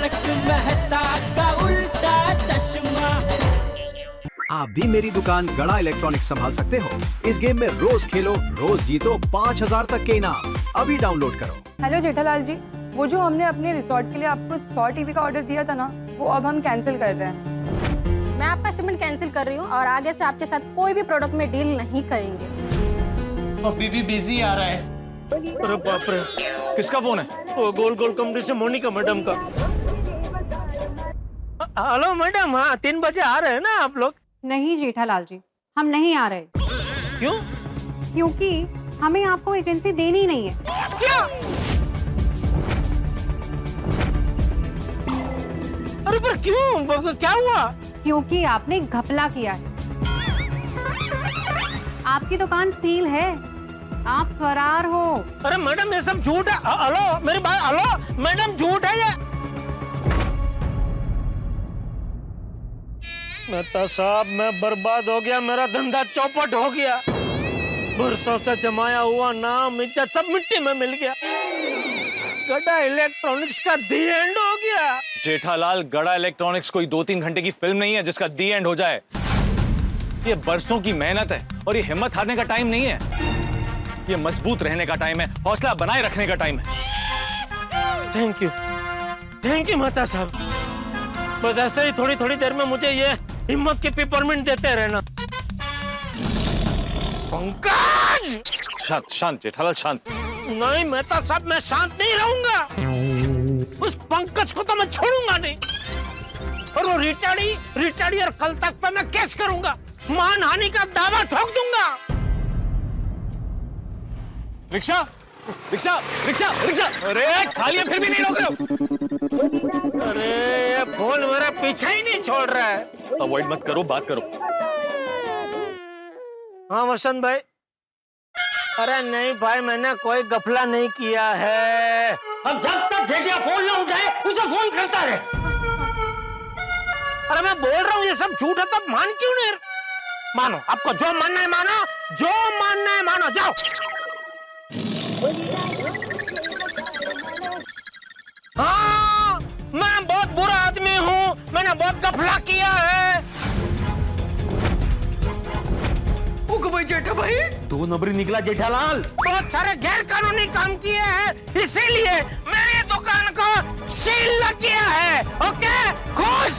तारक मेहता का उल्टा चश्मा। आप भी मेरी दुकान गड़ा इलेक्ट्रॉनिक्स संभाल सकते हो। इस गेम में रोज खेलो, रोज जीतो 5000 तक के इनाम। अभी डाउनलोड करो। हेलो जेठालाल जी, वो जो हमने अपने रिसोर्ट के लिए आपको 100 टीवी का ऑर्डर दिया था ना, वो अब हम कैंसिल कर रहे हैं। मैं आपका शिपमेंट कैंसिल कर रही हूँ और आगे से आपके साथ कोई भी प्रोडक्ट में डील नहीं करेंगे। अभी भी बिजी आ रहा है। अरे बाप रे, किसका फोन है? वो गोल गोल कंपनी से मोनिका मैडम का। हेलो मैडम, हाँ 3 बजे आ रहे हैं ना आप लोग? नहीं जेठालाल जी, हम नहीं आ रहे। क्यों? क्योंकि हमें आपको एजेंसी देनी नहीं है। क्या? अरे पर क्यों, क्या हुआ? क्योंकि आपने घपला किया है। आपकी दुकान सील है, आप फरार हो। अरे मैडम ये सब झूठ है। हेलो मेरी बात, हेलो मैडम झूठ है ये। मेहता साहब मैं बर्बाद हो गया, मेरा धंधा चौपट हो गया। बरसों से जमाया हुआ नाम इज्जत सब मिट्टी में मिल गया। गड़ा इलेक्ट्रॉनिक्स का दी एंड हो गया। जेठालाल, गड़ा इलेक्ट्रॉनिक्स कोई 2-3 घंटे की फिल्म नहीं है जिसका दी एंड हो जाए। ये बरसों की मेहनत है और ये हिम्मत हारने का टाइम नहीं है। ये मजबूत रहने का टाइम है, हौसला बनाए रखने का टाइम है। थैंक यू मेहता साहब। बस ऐसे ही थोड़ी थोड़ी देर में मुझे ये हिम्मत की पिपरमिंट देते रहना। पंकज! शांत शांत जेठालाल, शांत। नहीं मेहता साहब, मैं शांत नहीं रहूंगा। उस पंकज को तो मैं छोड़ूंगा नहीं। और वो रिटाड़ी और कल तक पे मैं केस करूंगा, मानहानि का दावा ठोक दूंगा। Rickshaw rickshaw rickshaw rickshaw! अरे खाली है, फिर भी नहीं रोक रहे हो। अरे ये फोन मेरा पीछा ही नहीं छोड़ रहा है। अवॉइड मत करो, बात करो। हाँ वसंत भाई। अरे नहीं भाई, मैंने कोई गफला नहीं किया है। अब जब तक जेठिया फोन ना उठाए उसे फोन करता रहे। अरे मैं बोल रहा हूँ ये सब झूठ है, तो मान क्यों नहीं? मानो, आपको जो मानना है मानो, जो मानना है मानो, जाओ। हाँ, मैं बहुत बुरा आदमी हूँ, मैंने बहुत गफला किया है। भाई जेठा भाई, 2 नंबरी निकला जेठालाल। बहुत सारे गैर कानूनी काम किए हैं, इसीलिए मेरी दुकान को सील लग गया है। ओके, खुश?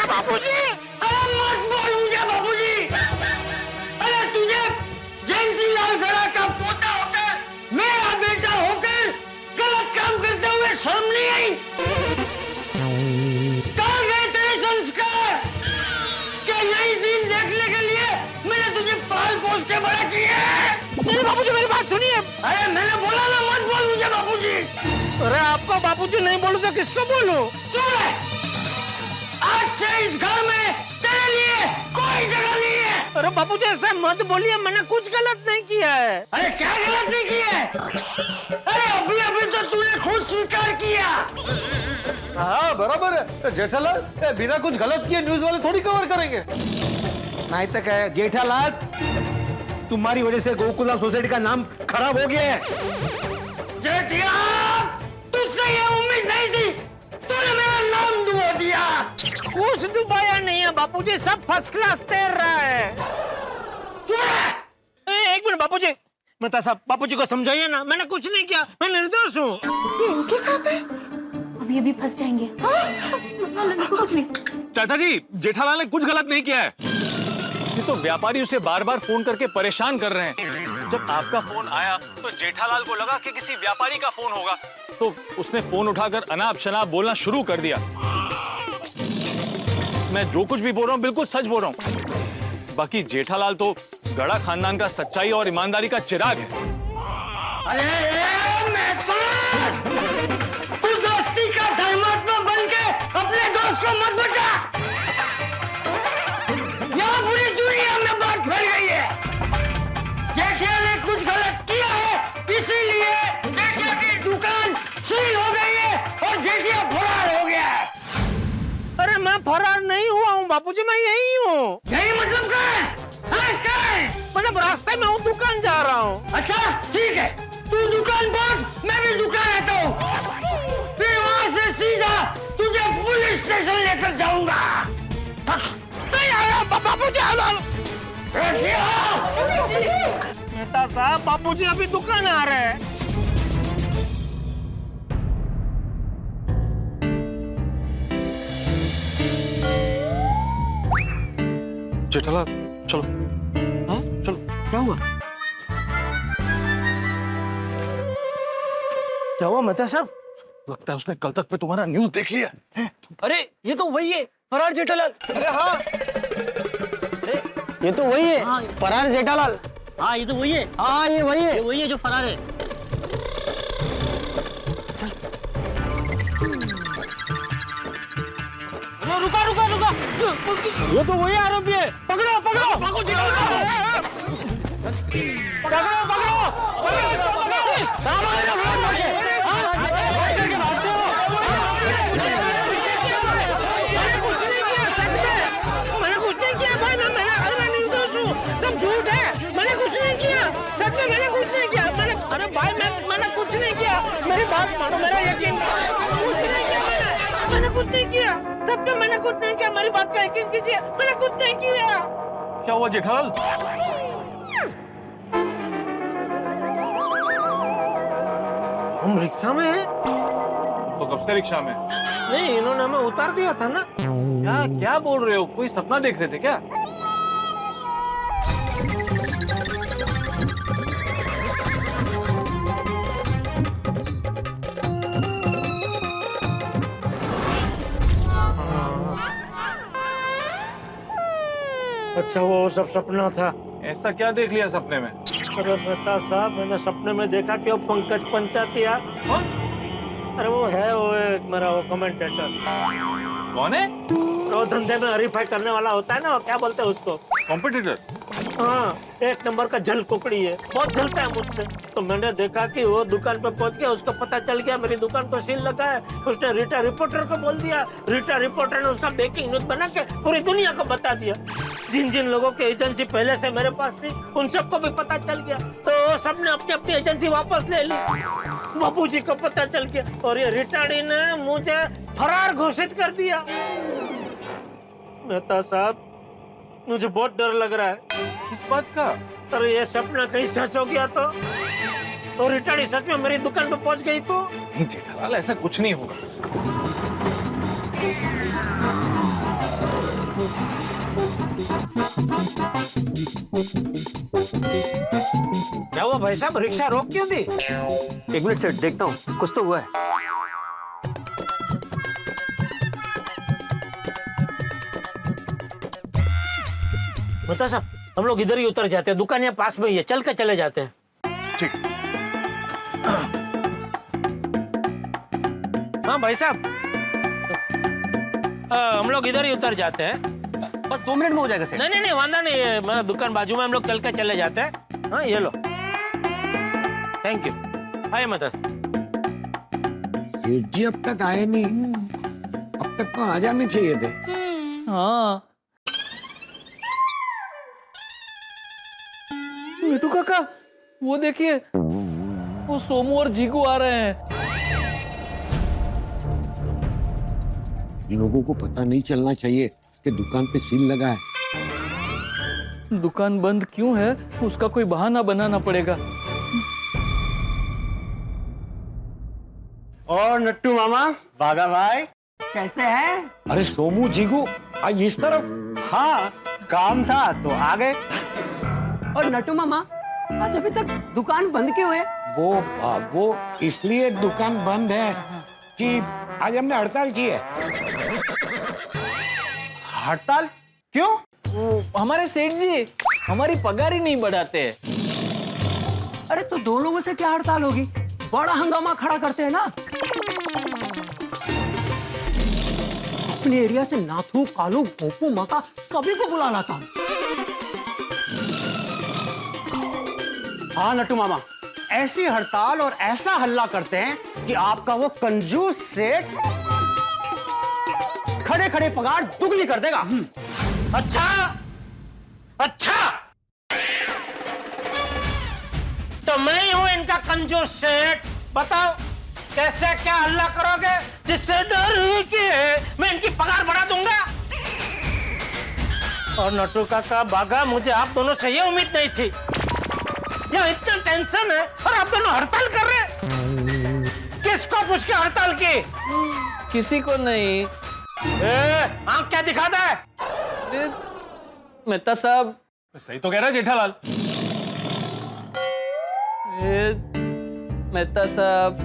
बाबूजी, अरे मत बोल मुझे बाबूजी। अरे तुझे जयंतीलाल खड़ा का पोता होकर, मेरा बेटा होकर गलत काम करते हुए शर्म नहीं आई? कहाँ गए तेरे संस्कार? क्या यही दिन देखने के लिए मैंने तुझे पाल पोस के बड़ा किया? मेरे बाबूजी मेरी बात सुनिए। अरे मैंने बोला ना मत बोल मुझे बाबूजी। अरे आपको बाबूजी नहीं बोलूं तो किसको बोलूं? चुप रह। आज से इस घर में तेरे लिए कोई जगह नहीं है। अरे बाबूजी ऐसा मत बोलिए, मैंने कुछ गलत नहीं किया है। अरे क्या गलत नहीं किया है? अरे अभी तो तूने खुद स्वीकार किया। हाँ बराबर है जेठालाल, बिना कुछ गलत किए न्यूज वाले थोड़ी कवर करेंगे। नहीं तो क्या जेठालाल, तुम्हारी वजह से गोकुलम सोसाइटी का नाम खराब हो गया है। जेठिया, तुझसे ये उम्मीद नहीं थी, तूने मेरा नाम डुबो दिया। कुछ डुबाया नहीं है बापूजी, सब फर्स्ट क्लास तैर रहा है। चुप रह। एक मिनट बापूजी, मेहता साहब बापूजी को समझाइए ना, मैंने कुछ नहीं किया, मैं निर्दोष हूँ। इनके साथ है, अभी फंस जाएंगे। कुछ नहीं। चाचा जी, जेठालाल ने कुछ गलत नहीं किया है। ये तो व्यापारी उसे बार बार फोन करके परेशान कर रहे हैं। जब आपका फोन आया तो जेठालाल को लगा कि किसी व्यापारी का फोन होगा, तो उसने फोन उठाकर अनाप शनाप बोलना शुरू कर दिया। मैं जो कुछ भी बोल रहा हूँ बिल्कुल सच बोल रहा हूँ। बाकी जेठालाल तो गड़ा खानदान का सच्चाई और ईमानदारी का चिराग है। तू दोस्ती का धर्मात्मा बन के अपने दोस्त को मत बचा। यहाँ पूरी दुनिया में बात फैल गई है, जेठिया ने कुछ गलत किया है, इसीलिए जेठिया की दुकान सील हो गई है और जेठिया फरार हो गया है। अरे मैं फरार नहीं हुआ हूँ बापूजी, मैं यही हूँ। यही मतलब क्या है? मतलब रास्ते में हूँ, दुकान जा रहा हूँ। अच्छा ठीक है, तू बापूजी मेहता साहब, बापूजी अभी दुकान आ रहे हैं। जेठालाल चलो। हाँ चलो। क्या हुआ? क्या हुआ मेहता साहब? लगता है उसने कल तक पे तुम्हारा न्यूज़ देख लिया है। अरे ये तो वही है, फरार जेठालाल। अरे हाँ, अरे ये तो वही है, हाँ। फरार जेठालाल। हाँ, ये तो वही है। हाँ ये वही है। ये वही है जो फरार है। चल। रुका रुका रुका। ये तो वही आरोपी है। पकड़ो पकड़ो। पकड़ो मैंने कुछ नहीं किया भाई। मैं निर्दोष हूँ, सब झूठ है। मैंने कुछ नहीं किया, सच में मैंने कुछ नहीं किया। अरे भाई मैंने कुछ नहीं किया। मेरी बात मानो, मेरा यकीन। कुछ नहीं किया मैंने कुछ नहीं किया। सच में मैंने कुछ नहीं किया। मेरी बात का यकीन कीजिए, मैंने कुछ नहीं किया। क्या हुआ जेठालाल? हम रिक्शा में हैं? तो कब से रिक्शा में? नहीं, इन्होंने हमें उतार दिया था ना। क्या क्या बोल रहे हो? कोई सपना देख रहे थे क्या? अच्छा, वो सब सपना था। ऐसा क्या देख लिया सपने में? अरे मेहता साहब, मैंने सपने में देखा कि वो पंकज पंचायतिया। अरे वो है, वो एक मेरा वो कमेंटेटर। कौन है? वो धंधे में हरीफाई करने वाला होता है ना, वो क्या बोलते हैं उसको? कॉम्पिटिटर? हाँ, एक नंबर का जल कुकड़ी है, बहुत जलता है मुझसे। तो मैंने देखा कि वो दुकान पे पहुंच गया, उसको पता चल गया मेरी दुकान को सील लगा है। उसने रीटा रिपोर्टर को बोल दिया। रीटा रिपोर्टर ने उसका ब्रेकिंग न्यूज बना के पूरी दुनिया को बता दिया। जिन जिन लोगों की एजेंसी पहले से मेरे पास थी, उन सबको भी पता चल गया। तो सबने अपनी अपनी एजेंसी वापस ले ली। बाबूजी को पता चल गया और ये रिटाड़ी ने मुझे फरार घोषित कर दिया। मेहता साहब, मुझे बहुत डर लग रहा है। किस बात का? अरे ये सपना कहीं सच हो गया तो, और रिटाड़ी सच में मेरी दुकान पे पहुंच गई तो? नहीं जेठालाल, ऐसा कुछ नहीं होगा। क्या हुआ भाई साहब, रिक्शा रोक क्यों दी? एक मिनट सेठ, देखता हूँ, कुछ तो हुआ है। बता साहब, हम लोग इधर ही उतर जाते हैं, दुकान यहाँ पास में ही है, चल के चले जाते हैं। ठीक। हाँ भाई साहब, हम लोग इधर ही उतर जाते हैं। बस 2 मिनट में हो जाएगा सेठ। नहीं नहीं नहीं, वादा नहीं है, मेरा दुकान बाजू में, हम लोग चल के चले जाते हैं। हाँ ये लो, थैंक यू। आइए मत सेठ जी अब तक आए नहीं, अब तक तो आ जाने चाहिए थे। हाँ मिठू काका, वो देखिए, वो सोमू और जीगू आ रहे हैं। लोगों को पता नहीं चलना चाहिए कि दुकान पे सील लगा है। दुकान बंद क्यों है, उसका कोई बहाना बनाना पड़ेगा। और नट्टू मामा, बागा भाई, कैसे है? अरे सोमू जीगू, आज इस तरफ। हाँ काम था तो आ गए। और नटू मामा, आज अभी तक दुकान बंद क्यों है? वो इसलिए दुकान बंद है कि आज हमने हड़ताल की है। हड़ताल क्यों? हमारे सेठ जी हमारी पगार ही नहीं बढ़ाते। अरे तो 2 लोगों से क्या हड़ताल होगी? बड़ा हंगामा खड़ा करते हैं ना। अपने एरिया से नाथू, कालू, भोपू, माका सभी को बुला लाता हूँ। हाँ नट्टू मामा, ऐसी हड़ताल और ऐसा हल्ला करते हैं कि आपका वो कंजूस सेठ खड़े खड़े पगार दुगनी कर देगा। अच्छा अच्छा, तो मैं ही हूं इनका कंजूस सेठ। बताओ कैसे क्या हल्ला करोगे जिससे डर कि मैं इनकी पगार बढ़ा दूंगा? और नटू काका बागा, मुझे आप दोनों से ये उम्मीद नहीं थी। यहाँ इतना टेंशन है और आप दोनों हड़ताल कर रहे हैं। किसको पूछ के हड़ताल की? किसी को नहीं। आंख क्या दिखाता है? अरे, मेहता साहब। सही तो कह रहा है जेठालाल। मेहता साहब।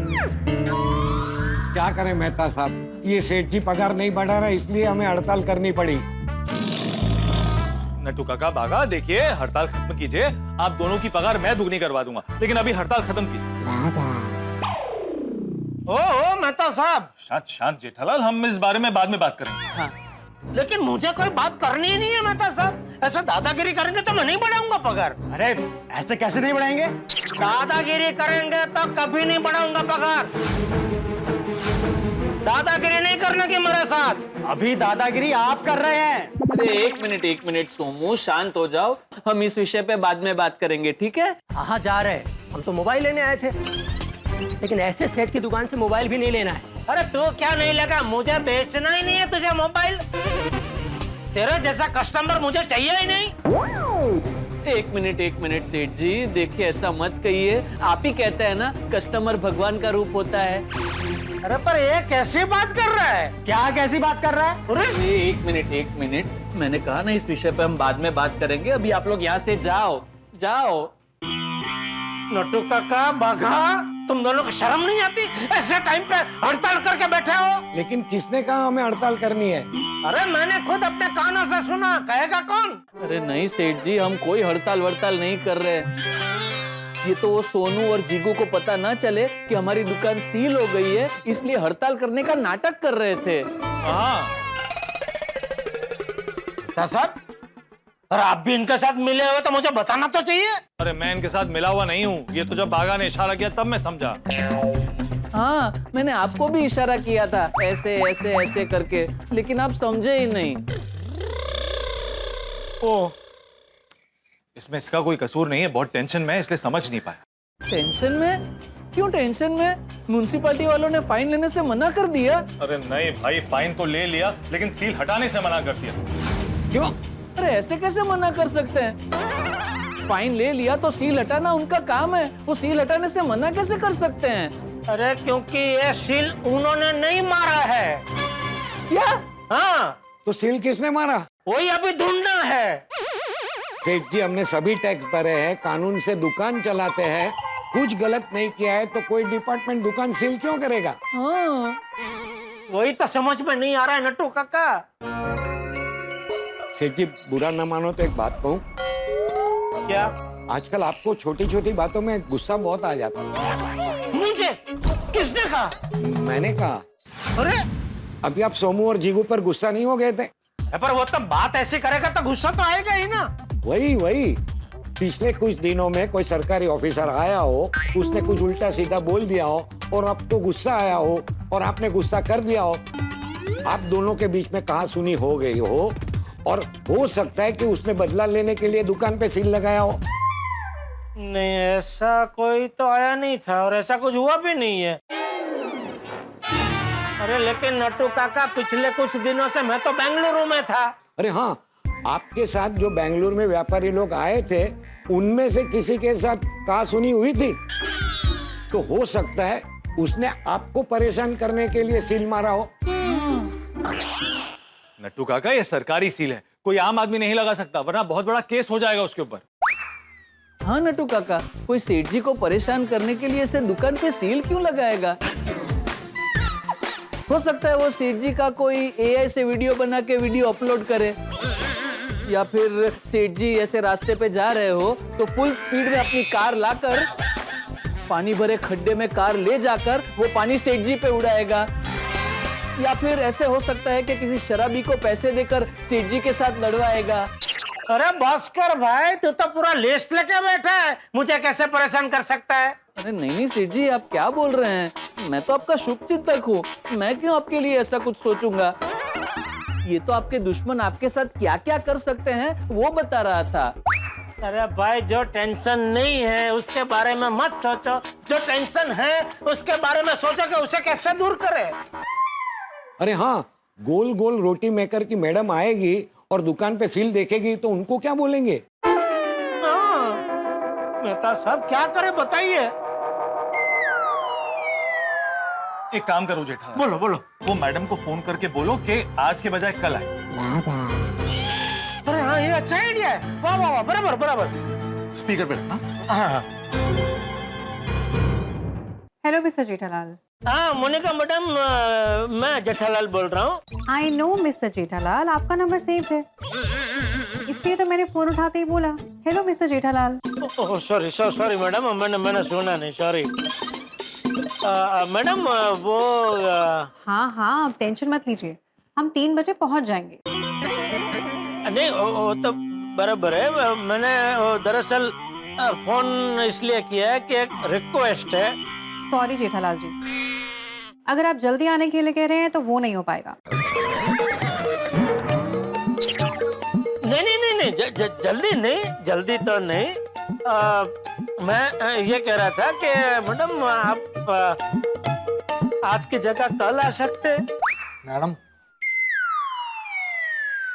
क्या करें मेहता साहब, ये सेठ जी पगार नहीं बढ़ा रहा, इसलिए हमें हड़ताल करनी पड़ी। नट्टू काका बागा, देखिए हड़ताल खत्म कीजिए, आप दोनों की पगार मैं दुगनी करवा दूंगा, लेकिन अभी हड़ताल खत्म कीजिए। ओ मेहता साहब। शांत शांत जेठालाल, हम इस बारे में बाद में बात करेंगे। हाँ। लेकिन मुझे कोई बात करनी ही नहीं है मेहता साहब। ऐसा दादागिरी करेंगे तो मैं नहीं बढ़ाऊंगा पगार। अरे ऐसे कैसे नहीं बढ़ाएंगे? दादागिरी करेंगे तो कभी नहीं बढ़ाऊंगा पगार। दादागिरी नहीं करने की मेरे साथ। अभी दादागिरी आप कर रहे हैं। अरे एक मिनट सोमू, शांत हो जाओ। हम इस विषय पे बाद में बात करेंगे, ठीक है? कहाँ जा रहे हैं? हम तो मोबाइल लेने आए थे, लेकिन ऐसे सेठ की दुकान से मोबाइल भी नहीं लेना है। अरे तू क्या नहीं लगा? मुझे बेचना ही नहीं है तुझे मोबाइल। तेरा जैसा कस्टमर मुझे चाहिए ही नहीं। एक मिनट सेठ जी, देखिए ऐसा मत कहिए। आप ही कहते हैं ना, कस्टमर भगवान का रूप होता है। अरे पर ये कैसी बात कर रहा है? क्या कैसी बात कर रहा है? अरे एक मिनट, मैंने कहा ना इस विषय पे हम बाद में बात करेंगे। अभी आप लोग यहाँ से जाओ। नट्टू काका बाघा, तुम दोनों को शर्म नहीं आती? ऐसे टाइम पे हड़ताल करके बैठे हो। लेकिन किसने कहा हमें हड़ताल करनी है? अरे मैंने खुद अपने कानों से सुना, कहेगा कौन? अरे नहीं सेठ जी, हम कोई हड़ताल वड़ताल नहीं कर रहे। ये तो वो सोनू और जीगू को पता ना चले कि हमारी दुकान सील हो गई है, इसलिए हड़ताल करने का नाटक कर रहे थे। हाँ। साहब, अरे आप भी इनके साथ मिले हुए तो मुझे बताना तो चाहिए। अरे मैं इनके साथ मिला हुआ नहीं हूँ, ये तो जब बागा ने इशारा किया तब मैं समझा। हाँ, मैंने आपको भी इशारा किया था, ऐसे करके, लेकिन आप समझे ही नहीं। ओ, इसमें इसका कोई कसूर नहीं है, बहुत टेंशन में है इसलिए समझ नहीं पाया। टेंशन में? क्यों टेंशन में? म्युनिसिपैलिटी वालों ने फाइन लेने से मना कर दिया। अरे नहीं भाई, फाइन तो ले लिया, लेकिन सील हटाने से मना कर दिया। क्यों? अरे ऐसे कैसे मना कर सकते हैं? फाइन ले लिया तो सील हटाना उनका काम है, वो सील हटाने से मना कैसे कर सकते हैं? अरे क्योंकि ये सील उन्होंने नहीं मारा है। क्या? हाँ, तो सील किसने मारा? वही अभी ढूंढना है। सेठ जी, हमने सभी टैक्स भरे हैं, कानून से दुकान चलाते हैं, कुछ गलत नहीं किया है तो कोई डिपार्टमेंट दुकान सील क्यों करेगा? हाँ। वही तो समझ में नहीं आ रहा है नट्टू काका। सेठ जी, बुरा न मानो तो एक बात कहूँ। क्या? आजकल आपको छोटी छोटी बातों में गुस्सा बहुत आ जाता है। मुझे? किसने कहा? मैंने कहा। अरे अभी आप सोमू और जीगू पर गुस्सा नहीं हो गए थे? पर वो तो बात ऐसी करेगा तो गुस्सा तो आएगा ही ना। वही पिछले कुछ दिनों में कोई सरकारी ऑफिसर आया हो, उसने कुछ उल्टा सीधा बोल दिया हो और आपको गुस्सा आया हो और आपने गुस्सा कर दिया हो। आप दोनों के बीच में कहा सुनी हो गई हो और हो सकता है कि उसने बदला लेने के लिए दुकान पे सील लगाया हो। नहीं, ऐसा कोई तो आया नहीं था और ऐसा कुछ हुआ भी नहीं है। अरे लेकिन नट्टू काका, पिछले कुछ दिनों से मैं तो बेंगलुरु में था। अरे हाँ, आपके साथ जो बेंगलुरु में व्यापारी लोग आए थे, उनमें से किसी के साथ कहा सुनी हुई थी, तो हो सकता है उसने आपको परेशान करने के लिए सील मारा हो। नट्टू काका, ये सरकारी सील है, कोई आम आदमी नहीं लगा सकता, वरना बहुत बड़ा केस हो जाएगा उसके ऊपर। हाँ नट्टू काका, कोई सेठ जी को परेशान करने के लिए इसे दुकान पे सील क्यों लगाएगा? हो सकता है वो सेठ जी का कोई AI से वीडियो बना के वीडियो अपलोड करे, या फिर सेठ जी ऐसे रास्ते पे जा रहे हो तो फुल स्पीड में अपनी कार लाकर पानी भरे खड्डे में कार ले जाकर वो पानी सेठ जी पे उड़ाएगा, या फिर ऐसे हो सकता है कि किसी शराबी को पैसे देकर सेठ जी के साथ लड़वाएगा। अरे भास्कर भाई, तू तो पूरा लिस्ट लेके बैठा है, मुझे कैसे परेशान कर सकता है? अरे नहीं सेठ जी, आप क्या बोल रहे हैं? मैं तो आपका शुभचिंतक हूँ, मैं क्यों आपके लिए ऐसा कुछ सोचूंगा? ये तो आपके दुश्मन आपके साथ क्या क्या कर सकते हैं वो बता रहा था। अरे भाई, जो टेंशन नहीं है उसके बारे में मत सोचो, जो टेंशन है उसके बारे में सोचो कि उसे कैसे दूर करे। अरे हाँ, गोल गोल रोटी मेकर की मैडम आएगी और दुकान पे सील देखेगी तो उनको क्या बोलेंगे? मेहता साहब क्या करे बताइए। एक काम करो जेठालाल, बोलो बोलो। वो मैडम को फोन करके बोलो कि आज के बजाय कल आए। अरे हाँ, ये अच्छा आइडिया है। वाह वाह वाह, बराबर बराबर। स्पीकर पे रखना। हाँ हेलो मिस्टर जेठालाल। हाँ मोनिका मैडम, मैं जेठालाल बोल रहा हूँ। आई नो मिस्टर जेठालाल, आपका नंबर सेव है, इसलिए तो मैंने फोन उठाते ही बोला hello mister Jethalal. Oh sorry sorry madam, मैंने सुना नहीं, सॉरी। मैडम वो हाँ हाँ, आप टेंशन मत लीजिए, हम 3 बजे पहुंच जाएंगे। नहीं वो तो बराबर है। मैंने दरअसल फोन इसलिए किया है कि एक रिक्वेस्ट है। सॉरी जेठालाल जी, अगर आप जल्दी आने के लिए कह रहे हैं तो वो नहीं हो पाएगा। नहीं, जल्दी तो नहीं। मैं ये कह रहा था कि मैडम आप आज की जगह कल आ सकते हैं। मैडम,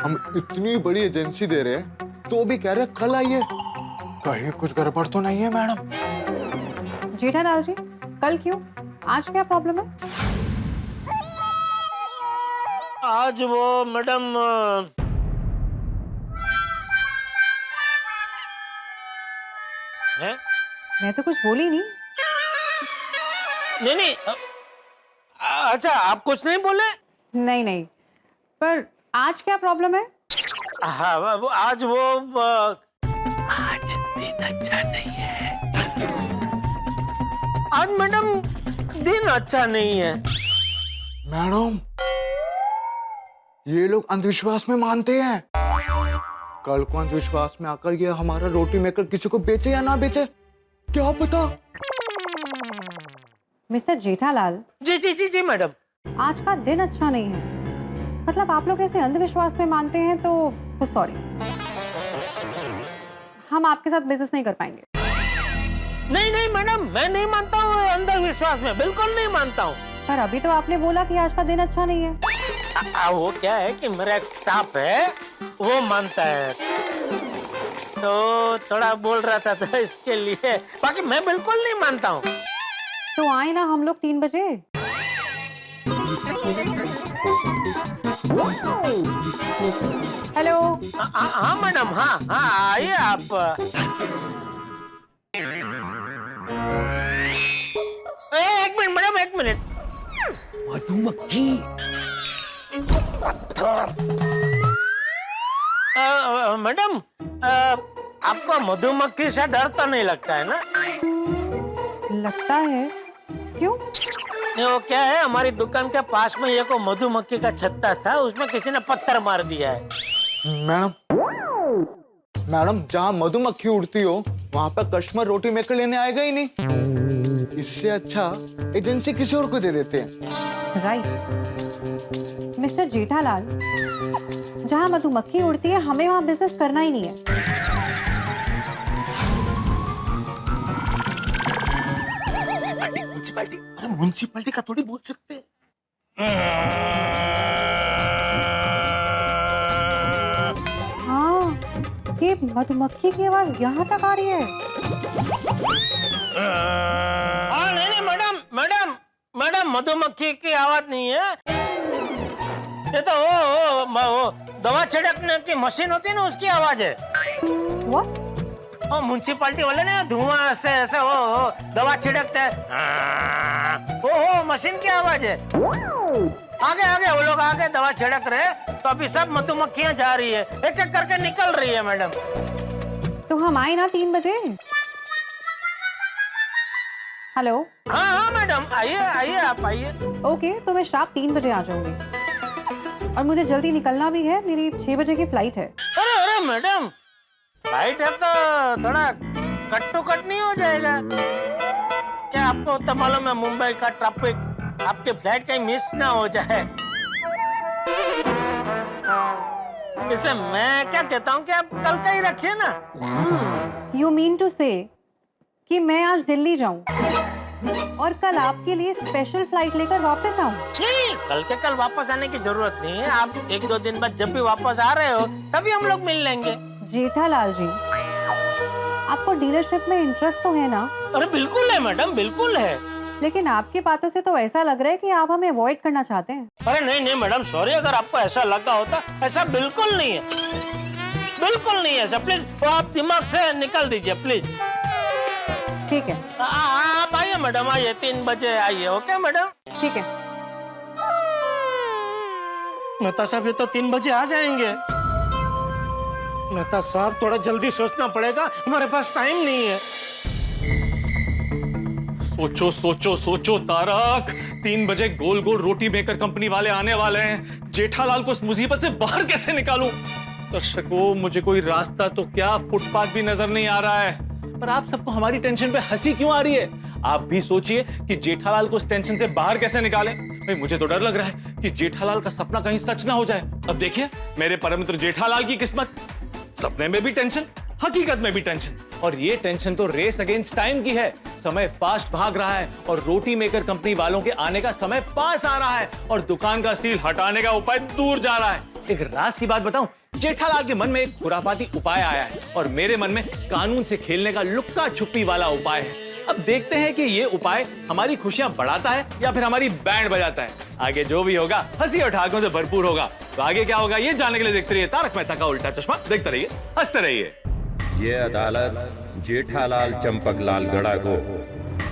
हम इतनी बड़ी एजेंसी दे रहे हैं तो भी कह रहे हैं कल आइए। कहीं कुछ गड़बड़ तो नहीं है मैडम? जेठालाल जी, कल क्यों, आज क्या प्रॉब्लम है? आज वो मैडम है? मैं तो कुछ बोली नहीं। नहीं अच्छा, आप कुछ नहीं बोले? नहीं, पर आज क्या प्रॉब्लम है? हाँ वो आज दिन अच्छा नहीं है। आज मैडम दिन अच्छा नहीं है। मैडम, ये लोग अंधविश्वास में मानते हैं। कल को अंधविश्वास में आकर ये हमारा रोटी मेकर किसी को बेचे या ना बेचे, क्या पता। मिस्टर जेठालाल, जी मैडम। आज का दिन अच्छा नहीं है, मतलब आप लोग ऐसे अंधविश्वास में मानते हैं तो सॉरी, हम आपके साथ बिजनेस नहीं कर पाएंगे। नहीं मैडम, मैं नहीं मानता हूँ अंधविश्वास में, बिल्कुल नहीं मानता हूँ। पर अभी तो आपने बोला कि आज का दिन अच्छा नहीं है। वो क्या है कि मेरा एक स्टाफ है, वो मानता है, तो थोड़ा बोल रहा था तो इसके लिए, बाकी मैं बिल्कुल नहीं मानता हूँ। तो आए ना हम लोग 3 बजे। हेलो। हाँ मैडम, हाँ आइए आप। एक मिनट मैडम, एक मिनट। मधुमक्खी मैडम, आपको मधुमक्खी से डर तो नहीं लगता है ना? लगता है, क्यों? नहीं वो क्या है, हमारी दुकान के पास में एक मधुमक्खी का छत्ता था, उसमें किसी ने पत्थर मार दिया है। मैडम, जहाँ मधुमक्खी उड़ती हो वहाँ पर कस्टमर रोटी मेकर लेने आएगा ही नहीं। इससे अच्छा एजेंसी किसी और को दे देते हैं। राइट मिस्टर जेठालाल, जहाँ मधुमक्खी उड़ती है हमें वहाँ बिजनेस करना ही नहीं है। म्युनिसिपैलिटी, अरे म्युनिसिपैलिटी का थोड़ी बोल सकते हैं। हाँ, ये मधुमक्खी की आवाज यहाँ तक आ रही है। हाँ नहीं मैडम, मधुमक्खी की आवाज नहीं है, ये तो वो दवा छिड़कने की मशीन होती है ना, उसकी आवाज है। What? म्युनिसिपैलिटी वाले ने धुआं से ऐसे वो दवा छिड़कते हैं, वो मशीन की आवाज है। आगे वो लोग आगे दवा छिड़क रहे, तो अभी सब मधुमक्खियां जा रही है, एक एक करके निकल रही है मैडम। तो हम आए ना 3 बजे। हेलो। हाँ मैडम, आइए आप आइए। ओके, तो मैं शार्प 3 बजे आ जाऊंगी, और मुझे जल्दी निकलना भी है, मेरी 6 बजे की फ्लाइट है। अरे मैडम, फ्लाइट है तो थोड़ा कट टू कट नहीं हो जाएगा क्या? आपको तो मालूम है मुंबई का ट्रैफिक, आपके फ्लाइट कहीं मिस ना हो जाए, इसलिए मैं क्या कहता हूँ कि आप कल का ही रखिए ना। यू मीन टू से कि मैं आज दिल्ली जाऊं? और कल आपके लिए स्पेशल फ्लाइट लेकर वापस आऊं। नहीं, कल के कल वापस आने की जरूरत नहीं है। आप 1-2 दिन बाद जब भी वापस आ रहे हो तभी हम लोग मिल लेंगे। जेठालाल जी, आपको डीलरशिप में इंटरेस्ट तो है ना? अरे बिल्कुल है मैडम, बिल्कुल है। लेकिन आपकी बातों से तो ऐसा लग रहा है कि आप हमें अवॉइड करना चाहते हैं। अरे नहीं नहीं मैडम, सॉरी, अगर आपको ऐसा लगा होता, ऐसा बिल्कुल नहीं है, बिल्कुल नहीं है ऐसा। प्लीज वो आप दिमाग से निकाल दीजिए प्लीज। ठीक है, आप आइए मैडम, आइए 3 बजे आइए। Okay madam? ठीक है। मेहता साहब ये तो 3 बजे आ जाएंगे। मेहता साहब थोड़ा जल्दी सोचना पड़ेगा, हमारे पास टाइम नहीं है। सोचो सोचो सोचो तारक, 3 बजे गोल गोल रोटी मेकर कंपनी वाले आने वाले हैं। जेठालाल को इस मुसीबत से बाहर कैसे निकालूं? दर्शकों, मुझे कोई रास्ता तो क्या, फुटपाथ भी नजर नहीं आ रहा है। पर आप सबको हमारी टेंशन पे हंसी क्यों आ रही है? आप भी सोचिए कि जेठालाल को इस टेंशन से बाहर कैसे निकालें। भाई मुझे तो डर लग रहा है कि जेठालाल का सपना कहीं सच ना हो जाए। अब देखिए मेरे परम मित्र जेठालाल की किस्मत, सपने में भी टेंशन, हकीकत में भी टेंशन। और ये टेंशन तो रेस अगेंस्ट टाइम की है। समय फास्ट भाग रहा है और रोटी मेकर कंपनी वालों के आने का समय पास आ रहा है और दुकान का सील हटाने का उपाय दूर जा रहा है। एक राज की बात बताऊं, जेठालाल के मन में एक खुरापाती उपाय आया है और मेरे मन में कानून से खेलने का लुक्का छुपी वाला उपाय है। अब देखते हैं कि ये उपाय हमारी खुशियां बढ़ाता है या फिर हमारी बैंड बजाता है। आगे जो भी होगा हंसी और ठहाकों से भरपूर होगा। तो आगे क्या होगा ये जानने के लिए देखते रहिए तारक मेहता का उल्टा चश्मा। देखते रहिए, हंसते रहिए। ये अदालत जेठालाल चंपकलाल गड़ा को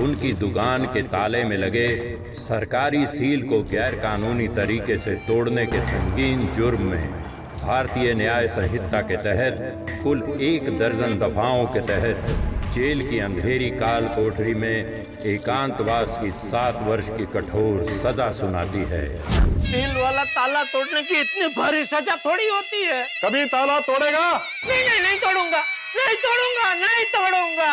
उनकी दुकान के ताले में लगे सरकारी सील को गैर कानूनी तरीके से तोड़ने के संगीन जुर्म में भारतीय न्याय संहिता के तहत कुल 1 दर्जन दफाओं के तहत जेल की अंधेरी काल कोठरी में एकांतवास की 7 वर्ष की कठोर सजा सुनाती है। सील वाला ताला तोड़ने की इतनी भारी सजा थोड़ी होती है। कभी ताला तोड़ेगा? नहीं नहीं नहीं तोड़ूंगा, नहीं तोड़ूंगा, नहीं तोड़ूंगा।